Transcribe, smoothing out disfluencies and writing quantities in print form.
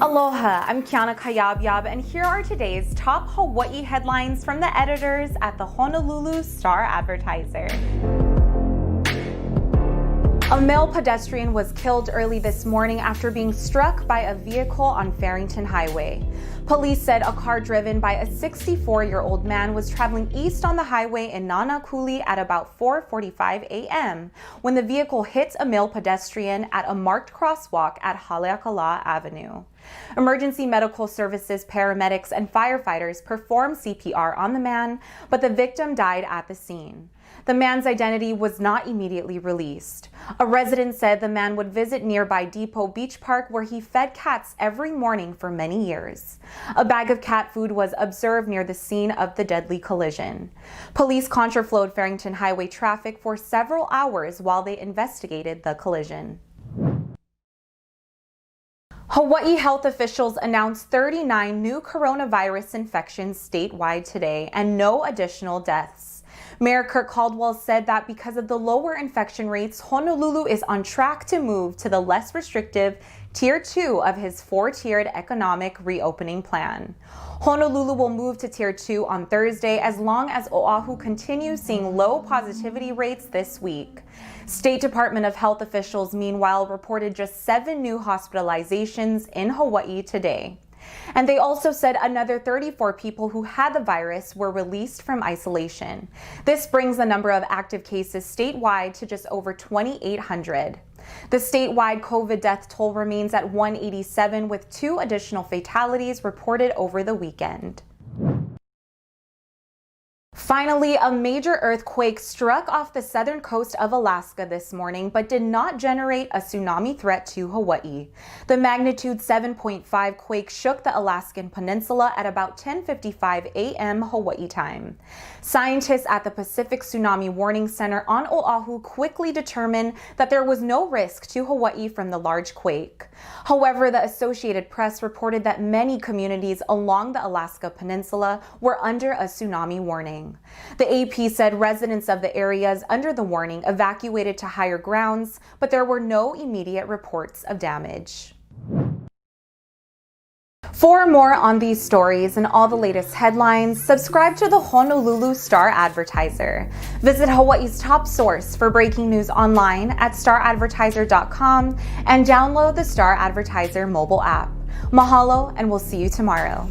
Aloha, I'm Kiana Cayabyab, and here are today's top Hawaii headlines from the editors at the Honolulu Star-Advertiser. A male pedestrian was killed early this morning after being struck by a vehicle on Farrington Highway. Police said a car driven by a 64-year-old man was traveling east on the highway in Nanakuli at about 4:45 a.m. when the vehicle hit a male pedestrian at a marked crosswalk at Haleakala Avenue. Emergency medical services, paramedics, and firefighters performed CPR on the man, but the victim died at the scene. The man's identity was not immediately released. A resident said the man would visit nearby Depot Beach Park where he fed cats every morning for many years. A bag of cat food was observed near the scene of the deadly collision. Police contraflowed Farrington Highway traffic for several hours while they investigated the collision. Hawaii health officials announced 39 new coronavirus infections statewide today and no additional deaths. Mayor Kirk Caldwell said that because of the lower infection rates, Honolulu is on track to move to the less restrictive Tier 2 of his 4-tiered economic reopening plan. Honolulu will move to Tier 2 on Thursday as long as Oahu continues seeing low positivity rates this week. State Department of Health officials, meanwhile, reported just 7 new hospitalizations in Hawaii today. And they also said another 34 people who had the virus were released from isolation. This brings the number of active cases statewide to just over 2,800. The statewide COVID death toll remains at 187, with 2 additional fatalities reported over the weekend. Finally, a major earthquake struck off the southern coast of Alaska this morning, but did not generate a tsunami threat to Hawaii. The magnitude 7.5 quake shook the Alaskan peninsula at about 10:55 a.m. Hawaii time. Scientists at the Pacific Tsunami Warning Center on Oahu quickly determined that there was no risk to Hawaii from the large quake. However, the Associated Press reported that many communities along the Alaska Peninsula were under a tsunami warning. The AP said residents of the areas under the warning evacuated to higher grounds, but there were no immediate reports of damage. For more on these stories and all the latest headlines, subscribe to the Honolulu Star-Advertiser. Visit Hawaii's top source for breaking news online at staradvertiser.com and download the Star-Advertiser mobile app. Mahalo, and we'll see you tomorrow.